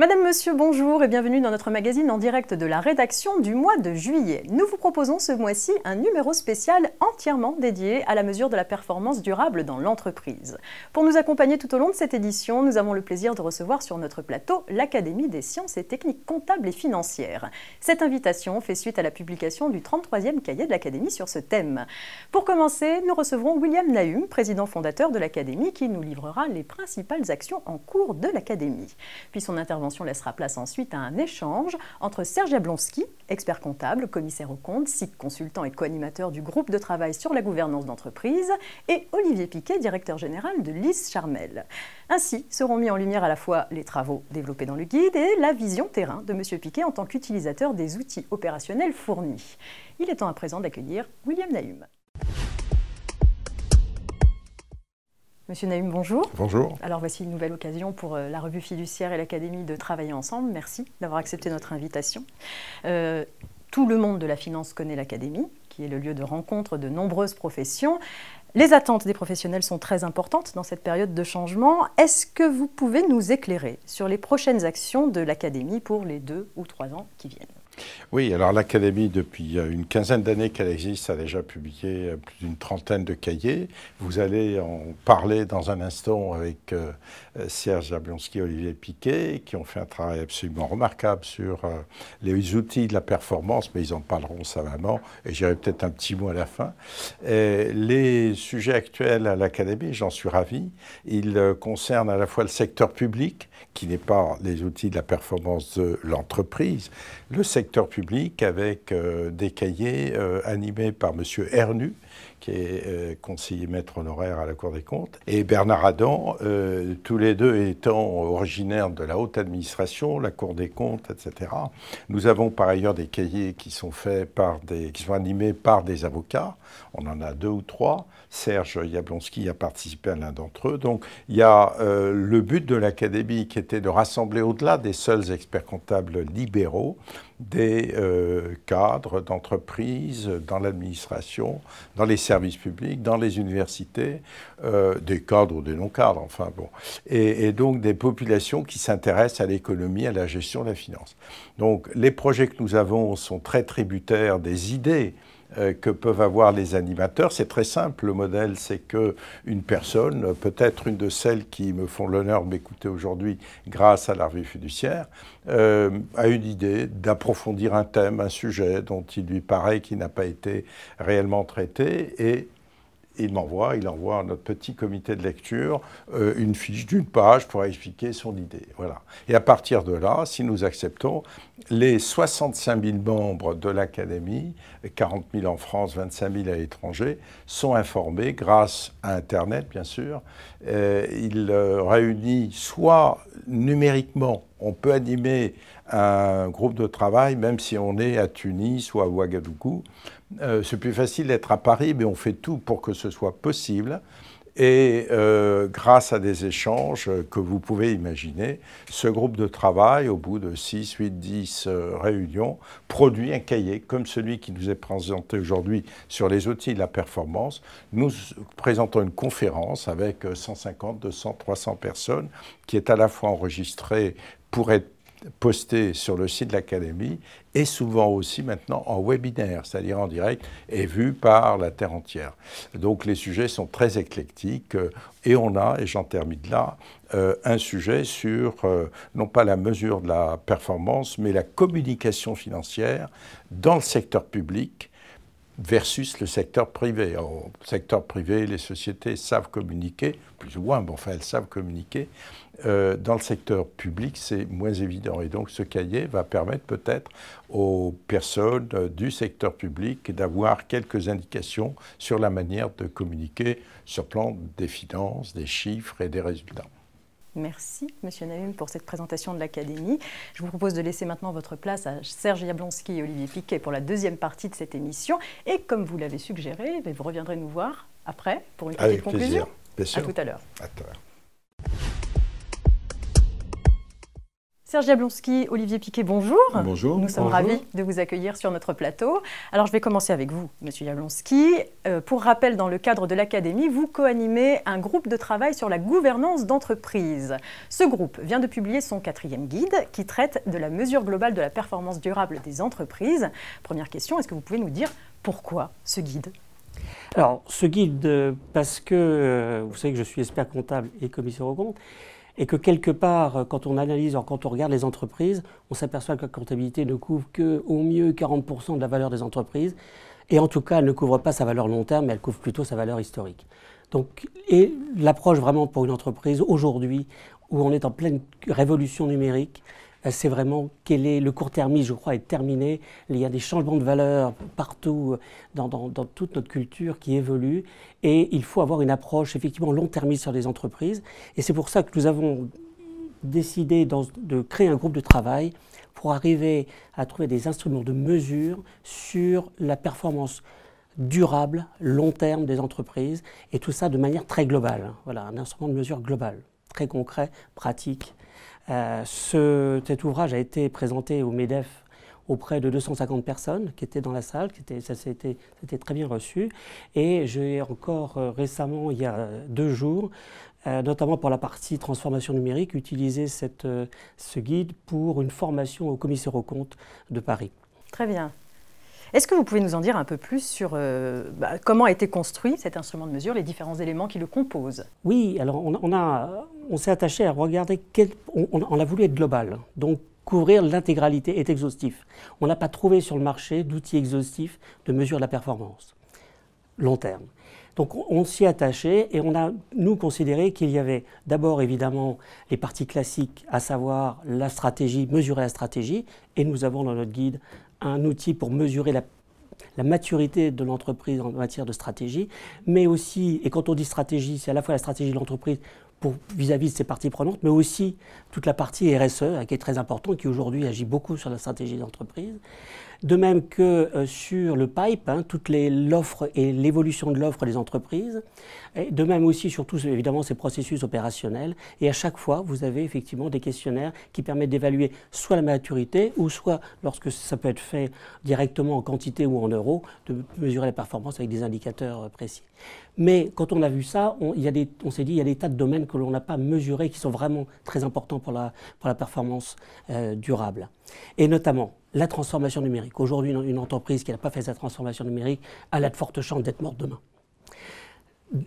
Madame, Monsieur, bonjour et bienvenue dans notre magazine en direct de la rédaction du mois de juillet. Nous vous proposons ce mois-ci un numéro spécial entièrement dédié à la mesure de la performance durable dans l'entreprise. Pour nous accompagner tout au long de cette édition, nous avons le plaisir de recevoir sur notre plateau l'Académie des sciences et techniques comptables et financières. Cette invitation fait suite à la publication du 33e cahier de l'Académie sur ce thème. Pour commencer, nous recevrons William Nahum, président fondateur de l'Académie, qui nous livrera les principales actions en cours de l'Académie. Puis son intervention laissera place ensuite à un échange entre Serge Jablonski, expert comptable, commissaire aux comptes, SIC consultant et co-animateur du groupe de travail sur la gouvernance d'entreprise, et Olivier Piquet, directeur général de Lys Charmel. Ainsi seront mis en lumière à la fois les travaux développés dans le guide et la vision terrain de M. Piquet en tant qu'utilisateur des outils opérationnels fournis. Il est temps à présent d'accueillir William Nahum. Monsieur Nahum, bonjour. Bonjour. Alors voici une nouvelle occasion pour la revue fiduciaire et l'Académie de travailler ensemble. Merci d'avoir accepté notre invitation. Tout le monde de la finance connaît l'Académie, qui est le lieu de rencontre de nombreuses professions. Les attentes des professionnels sont très importantes dans cette période de changement. Est-ce que vous pouvez nous éclairer sur les prochaines actions de l'Académie pour les 2 ou 3 ans qui viennent ? Oui, alors l'Académie, depuis une quinzaine d'années qu'elle existe, a déjà publié plus d'une trentaine de cahiers. Vous allez en parler dans un instant avec Serge Jablonski et Olivier Piquet, qui ont fait un travail absolument remarquable sur les outils de la performance, mais ils en parleront savamment, et j'irai peut-être un petit mot à la fin. Les sujets actuels à l'Académie, j'en suis ravi, ils concernent à la fois le secteur public, qui n'est pas les outils de la performance de l'entreprise, le secteur public avec des cahiers animés par M. Hernu, qui est conseiller maître honoraire à la Cour des comptes, et Bernard Adam, tous les deux étant originaires de la haute administration, la Cour des comptes, etc. Nous avons par ailleurs des cahiers qui sont animés par des avocats. On en a 2 ou 3. Serge Jablonski a participé à l'un d'entre eux. Donc il y a le but de l'Académie qui était de rassembler au-delà des seuls experts comptables libéraux, des cadres d'entreprises, dans l'administration, dans les services publics, dans les universités, des cadres ou des non-cadres, enfin bon, et donc des populations qui s'intéressent à l'économie, à la gestion de la finance. Donc les projets que nous avons sont très tributaires des idées que peuvent avoir les animateurs. C'est très simple, le modèle, c'est qu'une personne, peut-être une de celles qui me font l'honneur de m'écouter aujourd'hui grâce à la revue fiduciaire, a une idée d'approfondir un thème, un sujet dont il lui paraît qu'il n'a pas été réellement traité, et il envoie à notre petit comité de lecture une fiche d'une page pour expliquer son idée. Voilà. Et à partir de là, si nous acceptons, les 65 000 membres de l'Académie, 40 000 en France, 25 000 à l'étranger, sont informés grâce à Internet, bien sûr. Il réunit soit numériquement, on peut animer un groupe de travail, même si on est à Tunis ou à Ouagadougou. C'est plus facile d'être à Paris, mais on fait tout pour que ce soit possible. Et grâce à des échanges que vous pouvez imaginer, ce groupe de travail, au bout de 6, 8, 10 réunions, produit un cahier comme celui qui nous est présenté aujourd'hui sur les outils de la performance. Nous présentons une conférence avec 150, 200, 300 personnes qui est à la fois enregistrée pour être posté sur le site de l'Académie et souvent aussi maintenant en webinaire, c'est-à-dire en direct, et vu par la terre entière. Donc les sujets sont très éclectiques et on a, et j'en termine là, un sujet sur non pas la mesure de la performance, mais la communication financière dans le secteur public versus le secteur privé. Au secteur privé, les sociétés savent communiquer, plus ou moins, mais enfin elles savent communiquer. Dans le secteur public, c'est moins évident. Et donc ce cahier va permettre peut-être aux personnes du secteur public d'avoir quelques indications sur la manière de communiquer sur le plan des finances, des chiffres et des résultats. Merci, Monsieur Nahum, pour cette présentation de l'Académie. Je vous propose de laisser maintenant votre place à Serge Jablonski et Olivier Piquet pour la deuxième partie de cette émission. Et comme vous l'avez suggéré, vous reviendrez nous voir après pour une petite conclusion. Avec plaisir, bien sûr. À tout à l'heure. À tout à l'heure. Serge Jablonski, Olivier Piquet, bonjour. Bonjour. Nous sommes ravis de vous accueillir sur notre plateau. Alors je vais commencer avec vous, Monsieur Jablonski. Pour rappel, dans le cadre de l'Académie, vous co-animez un groupe de travail sur la gouvernance d'entreprise. Ce groupe vient de publier son 4e guide qui traite de la mesure globale de la performance durable des entreprises. Première question, est-ce que vous pouvez nous dire pourquoi ce guide ? Alors, ce guide, parce que vous savez que je suis expert comptable et commissaire aux comptes, et que quelque part, quand on analyse, quand on regarde les entreprises, on s'aperçoit que la comptabilité ne couvre qu'au mieux 40% de la valeur des entreprises, et en tout cas, elle ne couvre pas sa valeur long terme, mais elle couvre plutôt sa valeur historique. Donc, et l'approche vraiment pour une entreprise aujourd'hui, où on est en pleine révolution numérique, c'est vraiment le court-termisme, je crois, est terminé. Il y a des changements de valeur partout dans toute notre culture qui évolue. Et il faut avoir une approche effectivement long-termiste sur les entreprises. Et c'est pour ça que nous avons décidé de créer un groupe de travail pour arriver à trouver des instruments de mesure sur la performance durable, long terme des entreprises. Et tout ça de manière très globale. Voilà, un instrument de mesure global, très concret, pratique. Cet ouvrage a été présenté au MEDEF auprès de 250 personnes qui étaient dans la salle, c'était très bien reçu. Et j'ai encore récemment, il y a 2 jours, notamment pour la partie transformation numérique, utilisé ce guide pour une formation au commissaire aux comptes de Paris. Très bien. Est-ce que vous pouvez nous en dire un peu plus sur comment a été construit cet instrument de mesure, les différents éléments qui le composent? Oui, alors on s'est attaché à regarder, on a voulu être global, donc couvrir l'intégralité, être exhaustif. On n'a pas trouvé sur le marché d'outils exhaustifs de mesure de la performance, long terme. Donc on s'y est attaché et on a, nous, considéré qu'il y avait d'abord évidemment les parties classiques, à savoir la stratégie, mesurer la stratégie, et nous avons dans notre guide un outil pour mesurer la maturité de l'entreprise en matière de stratégie, mais aussi, et quand on dit stratégie, c'est à la fois la stratégie de l'entreprise vis-à-vis de ses parties prenantes, mais aussi toute la partie RSE, qui est très importante, qui aujourd'hui agit beaucoup sur la stratégie d'entreprise. De même que sur le pipe, toute l'offre et l'évolution de l'offre des entreprises. Et de même aussi sur tous, évidemment, ces processus opérationnels. Et à chaque fois, vous avez effectivement des questionnaires qui permettent d'évaluer soit la maturité, ou soit, lorsque ça peut être fait directement en quantité ou en euros, de mesurer la performance avec des indicateurs précis. Mais quand on a vu ça, on s'est dit qu'il y a des tas de domaines que l'on n'a pas mesurés qui sont vraiment très importants pour la performance durable. Et notamment la transformation numérique. Aujourd'hui, une entreprise qui n'a pas fait sa transformation numérique a de fortes chances d'être morte demain.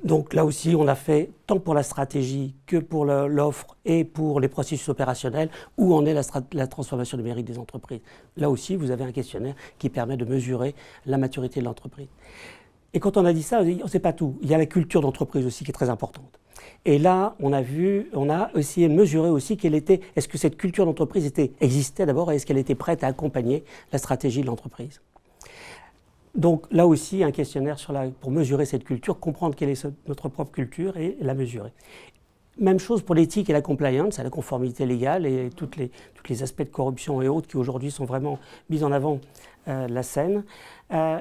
Donc là aussi, on a fait tant pour la stratégie que pour l'offre et pour les processus opérationnels où en est la transformation numérique des entreprises. Là aussi, vous avez un questionnaire qui permet de mesurer la maturité de l'entreprise. Et quand on a dit ça, on sait pas tout. Il y a la culture d'entreprise aussi qui est très importante. Et là, on a essayé de mesurer aussi est-ce que cette culture d'entreprise existait d'abord et est-ce qu'elle était prête à accompagner la stratégie de l'entreprise. Donc là aussi, un questionnaire pour mesurer cette culture, comprendre quelle est notre propre culture et la mesurer. Même chose pour l'éthique et la compliance, la conformité légale et tous les aspects de corruption et autres qui aujourd'hui sont vraiment mis en avant la scène.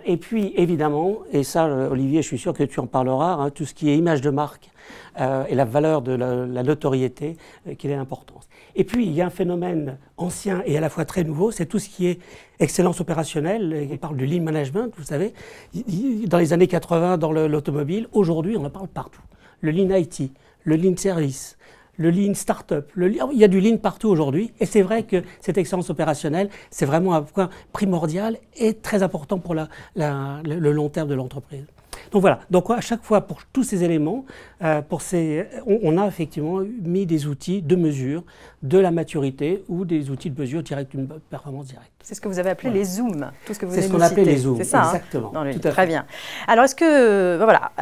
Et puis évidemment, et ça Olivier, je suis sûr que tu en parleras, tout ce qui est image de marque et la valeur de la notoriété, quelle est l'importance. Et puis il y a un phénomène ancien et à la fois très nouveau, c'est tout ce qui est excellence opérationnelle. On parle du lean management, vous savez, dans les années 80 dans l'automobile, aujourd'hui on en parle partout. Le lean IT, le lean service, le lean startup, il y a du lean partout aujourd'hui. Et c'est vrai que cette excellence opérationnelle, c'est vraiment un point primordial et très important pour le long terme de l'entreprise. Donc voilà, donc à chaque fois pour tous ces éléments, on a effectivement mis des outils de mesure de la maturité ou des outils de mesure directe, une performance directe. C'est ce que vous avez appelé les zooms, tout ce que vous venez de citer. nous C'est ce qu'on appelle les zooms, c'est ça, exactement. Dans le livre. Très bien. Alors est-ce que, voilà,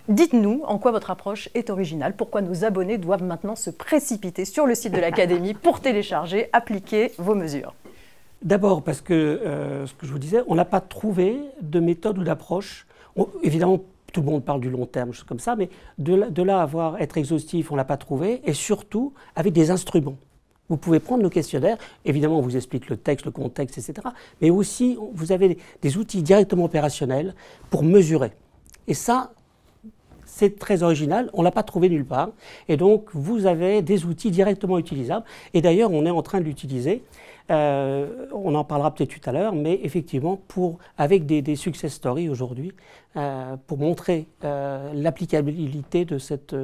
dites-nous en quoi votre approche est originale, pourquoi nos abonnés doivent maintenant se précipiter sur le site de l'Académie pour télécharger, appliquer vos mesures. D'abord parce que, ce que je vous disais, on n'a pas trouvé de méthode ou d'approche. Évidemment, tout le monde parle du long terme, choses comme ça, mais de là à être exhaustif, on ne l'a pas trouvé, et surtout avec des instruments. Vous pouvez prendre nos questionnaires, évidemment on vous explique le texte, le contexte, etc. Mais aussi, vous avez des outils directement opérationnels pour mesurer. Et ça, c'est très original, on ne l'a pas trouvé nulle part. Et donc, vous avez des outils directement utilisables. Et d'ailleurs, on est en train de l'utiliser. On en parlera peut-être tout à l'heure, mais effectivement, avec des success stories aujourd'hui, pour montrer l'applicabilité de cette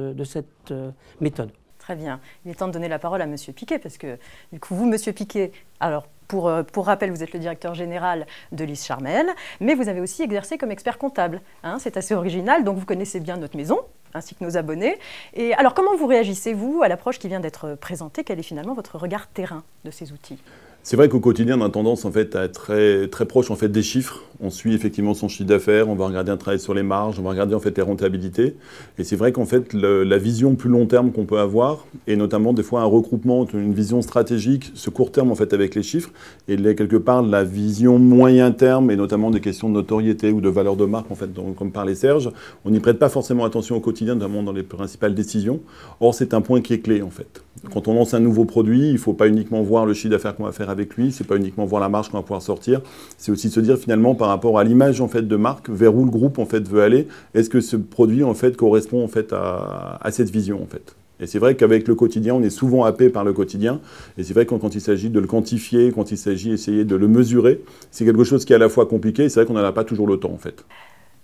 méthode. Très bien. Il est temps de donner la parole à Monsieur Piquet, parce que du coup, vous, Monsieur Piquet, alors pour rappel, vous êtes le directeur général de Lise Charmel, mais vous avez aussi exercé comme expert comptable. Hein, c'est assez original, donc vous connaissez bien notre maison, ainsi que nos abonnés. Et alors, comment vous réagissez-vous à l'approche qui vient d'être présentée? Quel est finalement votre regard terrain de ces outils? C'est vrai qu'au quotidien, on a tendance en fait, à être très proche en fait, des chiffres. On suit effectivement son chiffre d'affaires, on va regarder un travail sur les marges, on va regarder en fait, les rentabilités. Et c'est vrai qu'en fait, la vision plus long terme qu'on peut avoir, et notamment des fois un regroupement, une vision stratégique, ce court terme en fait, avec les chiffres, et quelque part la vision moyen terme, et notamment des questions de notoriété ou de valeur de marque, en fait, comme parlait Serge, on n'y prête pas forcément attention au quotidien, notamment dans les principales décisions. Or, c'est un point qui est clé en fait. Quand on lance un nouveau produit, il ne faut pas uniquement voir le chiffre d'affaires qu'on va faire avec lui, c'est pas uniquement voir la marge qu'on va pouvoir sortir, c'est aussi se dire finalement par rapport à l'image en fait de marque, vers où le groupe en fait veut aller, est-ce que ce produit en fait correspond en fait à cette vision en fait. Et c'est vrai qu'avec le quotidien, on est souvent happé par le quotidien. Et c'est vrai que quand il s'agit de le quantifier, quand il s'agit d'essayer de le mesurer, c'est quelque chose qui est à la fois compliqué et c'est vrai qu'on n'en a pas toujours le temps en fait.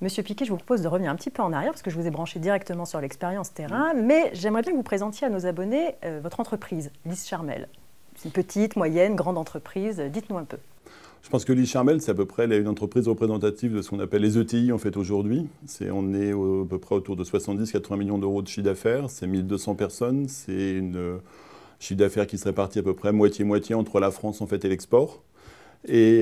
Monsieur Piquet, je vous propose de revenir un petit peu en arrière parce que je vous ai branché directement sur l'expérience terrain, mais j'aimerais bien que vous présentiez à nos abonnés votre entreprise, Lise Charmel. C'est une petite, moyenne, grande entreprise, dites-nous un peu. Je pense que Lise Charmel, c'est à peu près une entreprise représentative de ce qu'on appelle les ETI en fait aujourd'hui. On est à peu près autour de 70-80 millions d'euros de chiffre d'affaires, c'est 1200 personnes, c'est une chiffre d'affaires qui se répartit à peu près moitié-moitié entre la France en fait, et l'export. Et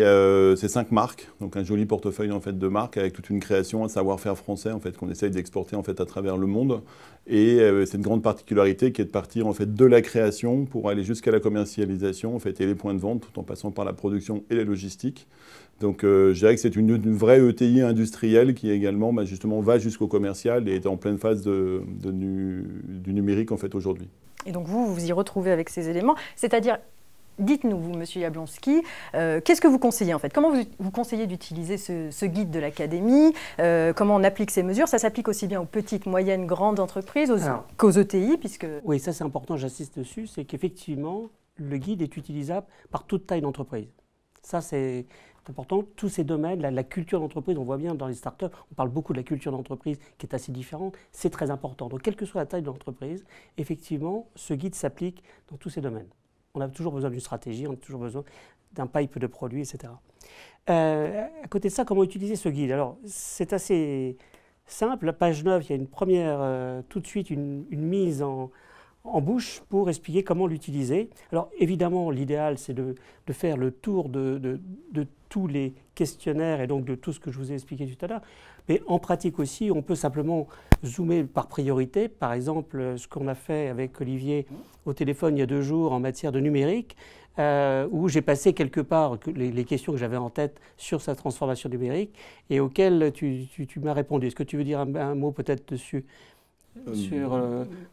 c'est 5 marques, donc un joli portefeuille en fait, de marques avec toute une création, un savoir-faire français en fait, qu'on essaye d'exporter en fait, à travers le monde. Et c'est une grande particularité qui est de partir en fait, de la création pour aller jusqu'à la commercialisation en fait, et les points de vente, tout en passant par la production et la logistique. Donc je dirais que c'est une vraie ETI industrielle qui également justement va jusqu'au commercial et est en pleine phase du numérique en fait, aujourd'hui. Et donc vous y retrouvez avec ces éléments, c'est-à-dire... Dites-nous, vous, Monsieur Jablonski, qu'est-ce que vous conseillez en fait? Comment vous conseillez d'utiliser ce guide de l'Académie? Comment on applique ces mesures? Ça s'applique aussi bien aux petites, moyennes, grandes entreprises qu'aux ETI, puisque... Oui, ça c'est important, j'insiste dessus, c'est qu'effectivement, le guide est utilisable par toute taille d'entreprise. Ça c'est important. Tous ces domaines, la culture d'entreprise, on voit bien dans les startups, on parle beaucoup de la culture d'entreprise qui est assez différente, c'est très important. Donc, quelle que soit la taille de l'entreprise, effectivement, ce guide s'applique dans tous ces domaines. On a toujours besoin d'une stratégie, on a toujours besoin d'un pipe de produits, etc. À côté de ça, comment utiliser ce guide? Alors, c'est assez simple. La page 9, il y a une première, tout de suite, une mise en bouche pour expliquer comment l'utiliser. Alors, évidemment, l'idéal, c'est de faire le tour de tous les questionnaires et donc de tout ce que je vous ai expliqué tout à l'heure. Mais en pratique aussi, on peut simplement zoomer par priorité. Par exemple, ce qu'on a fait avec Olivier au téléphone il y a 2 jours en matière de numérique, où j'ai passé quelque part les questions que j'avais en tête sur sa transformation numérique et auxquelles tu m'as répondu. Est-ce que tu veux dire un mot peut-être dessus sur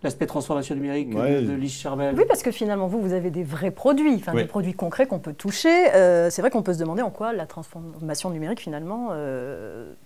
l'aspect transformation numérique de Lise Charmel? Oui, parce que finalement, vous avez des vrais produits, des produits concrets qu'on peut toucher. C'est vrai qu'on peut se demander en quoi la transformation numérique, finalement,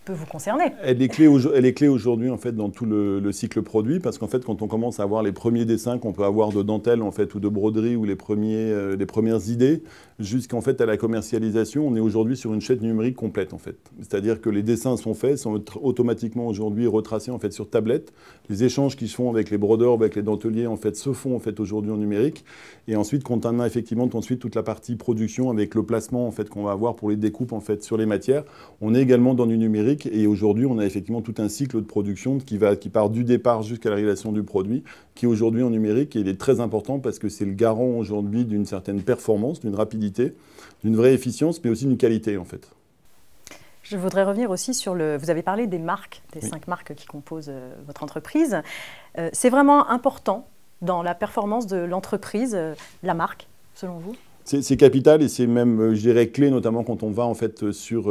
peut vous concerner. Elle est clé aujourd'hui, en fait, dans tout le cycle produit, parce qu'en fait, quand on commence à avoir les premiers dessins qu'on peut avoir de dentelle, en fait, ou de broderie, ou les premières idées, jusqu'en fait à la commercialisation, on est aujourd'hui sur une chaîne numérique complète, en fait. C'est-à-dire que les dessins sont faits, sont automatiquement aujourd'hui retracés, en fait, sur tablette. Les échanges qui se font avec les brodeurs, avec les denteliers, en fait, se font en fait aujourd'hui en numérique. Et ensuite, quand on a effectivement toute la partie production avec le placement en fait qu'on va avoir pour les découpes en fait sur les matières, on est également dans du numérique. Et aujourd'hui, on a effectivement tout un cycle de production qui part du départ jusqu'à la réalisation du produit, qui est aujourd'hui en numérique. Et il est très important parce que c'est le garant aujourd'hui d'une certaine performance, d'une rapidité, d'une vraie efficience, mais aussi d'une qualité en fait. Je voudrais revenir aussi sur vous avez parlé des marques, des 5 marques qui composent votre entreprise. C'est vraiment important dans la performance de l'entreprise, la marque, selon vous? C'est capital et c'est même, je dirais, clé, notamment quand on va en fait sur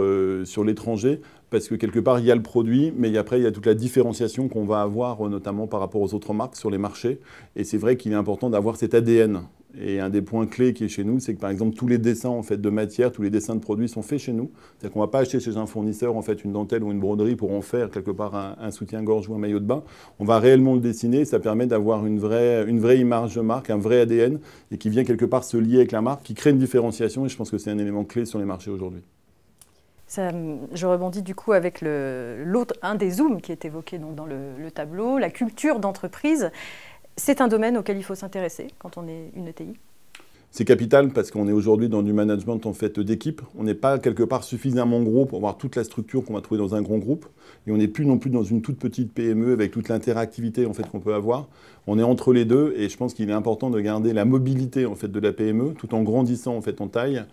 l'étranger, parce que quelque part, il y a le produit, mais après, il y a toute la différenciation qu'on va avoir, notamment par rapport aux autres marques sur les marchés. Et c'est vrai qu'il est important d'avoir cet ADN. Et un des points clés qui est chez nous, c'est que par exemple tous les dessins en fait, de matière, tous les dessins de produits sont faits chez nous. C'est-à-dire qu'on ne va pas acheter chez un fournisseur en fait, une dentelle ou une broderie pour en faire quelque part un soutien-gorge ou un maillot de bain. On va réellement le dessiner, ça permet d'avoir une vraie image de marque, un vrai ADN, et qui vient quelque part se lier avec la marque, qui crée une différenciation, et je pense que c'est un élément clé sur les marchés aujourd'hui. Je rebondis du coup avec un des zooms qui est évoqué donc, dans le tableau, la culture d'entreprise. C'est un domaine auquel il faut s'intéresser quand on est une ETI? C'est capital parce qu'on est aujourd'hui dans du management en fait, d'équipe. On n'est pas quelque part suffisamment gros pour avoir toute la structure qu'on va trouver dans un grand groupe. Et on n'est plus non plus dans une toute petite PME avec toute l'interactivité en fait, qu'on peut avoir. On est entre les deux et je pense qu'il est important de garder la mobilité en fait, de la PME tout en grandissant en, fait, en taille.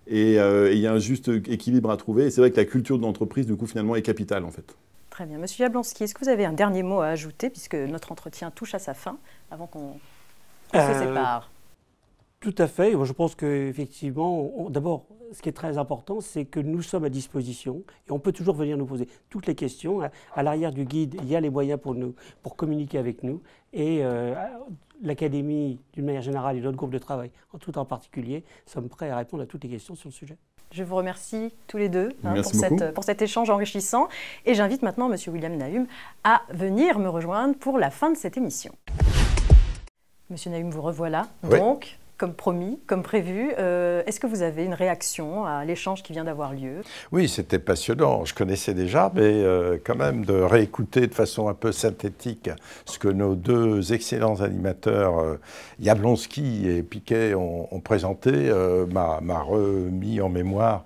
Et il y a un juste équilibre à trouver. Et c'est vrai que la culture de l'entreprise, du coup, finalement, est capitale en fait. Très bien. Monsieur Jablonski, est-ce que vous avez un dernier mot à ajouter, puisque notre entretien touche à sa fin, avant qu'on se sépare? Tout à fait. Je pense qu'effectivement, d'abord, ce qui est très important, c'est que nous sommes à disposition et on peut toujours venir nous poser toutes les questions. À l'arrière du guide, il y a les moyens pour communiquer avec nous. Et l'Académie, d'une manière générale, et notre groupe de travail, tout en particulier, sommes prêts à répondre à toutes les questions sur le sujet. Je vous remercie tous les deux pour cet échange enrichissant. Et j'invite maintenant M. William Nahum à venir me rejoindre pour la fin de cette émission. Monsieur Nahum, vous revoilà. Oui. Donc, comme promis, comme prévu, est-ce que vous avez une réaction à l'échange qui vient d'avoir lieu? Oui, c'était passionnant. Je connaissais déjà, mais quand même de réécouter de façon un peu synthétique ce que nos deux excellents animateurs, Jablonski et Piquet, ont présenté, m'a remis en mémoire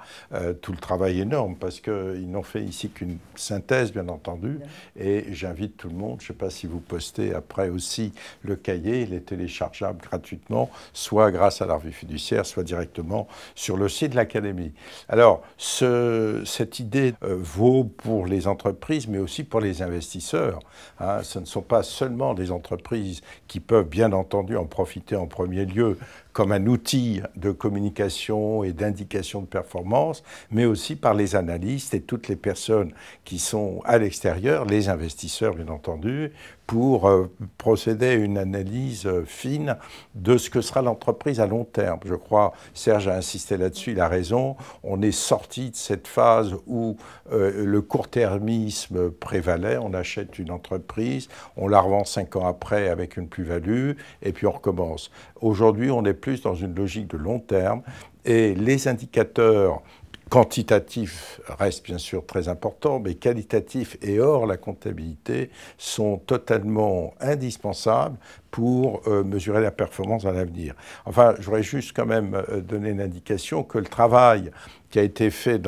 tout le travail énorme, parce qu'ils n'ont fait ici qu'une synthèse, bien entendu. Et j'invite tout le monde, je ne sais pas si vous postez après aussi le cahier, il est téléchargeable gratuitement, soit grâce à la revue fiduciaire, soit directement sur le site de l'Académie. Alors, cette idée vaut pour les entreprises, mais aussi pour les investisseurs. Hein. Ce ne sont pas seulement les entreprises qui peuvent, bien entendu, en profiter en premier lieu comme un outil de communication et d'indication de performance, mais aussi par les analystes et toutes les personnes qui sont à l'extérieur, les investisseurs bien entendu, pour procéder à une analyse fine de ce que sera l'entreprise à long terme. Je crois, Serge a insisté là-dessus, il a raison, on est sorti de cette phase où le court-termisme prévalait, on achète une entreprise, on la revend 5 ans après avec une plus-value, et puis on recommence. Aujourd'hui, on est plus dans une logique de long terme, et les indicateurs quantitatifs restent bien sûr très importants, mais qualitatifs et hors la comptabilité sont totalement indispensables pour mesurer la performance à l'avenir. Enfin, je voudrais juste quand même donner une indication que le travail qui a été fait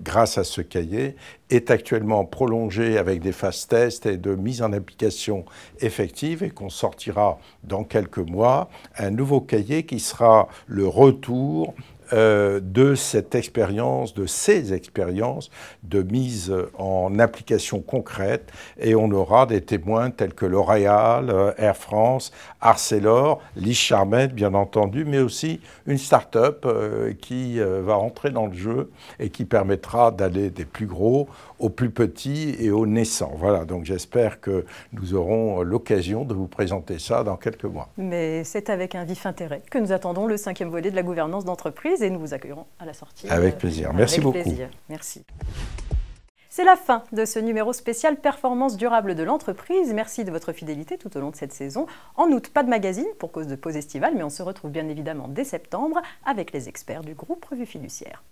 grâce à ce cahier est actuellement prolongé avec des phases tests et de mise en application effective, et qu'on sortira dans quelques mois un nouveau cahier qui sera le retour de cette expérience, de ces expériences de mise en application concrète, et on aura des témoins tels que L'Oréal, Air France, Arcelor, Lee Charmet bien entendu, mais aussi une start-up qui va entrer dans le jeu et qui permettra d'aller des plus gros aux plus petits et aux naissants. Voilà, donc j'espère que nous aurons l'occasion de vous présenter ça dans quelques mois. Mais c'est avec un vif intérêt que nous attendons le 5e volet de la gouvernance d'entreprise, et nous vous accueillerons à la sortie. Avec plaisir. Merci beaucoup. Plaisir. Merci. C'est la fin de ce numéro spécial Performance durable de l'entreprise. Merci de votre fidélité tout au long de cette saison. En août, pas de magazine pour cause de pause estivale, mais on se retrouve bien évidemment dès septembre avec les experts du groupe Revue Fiduciaire.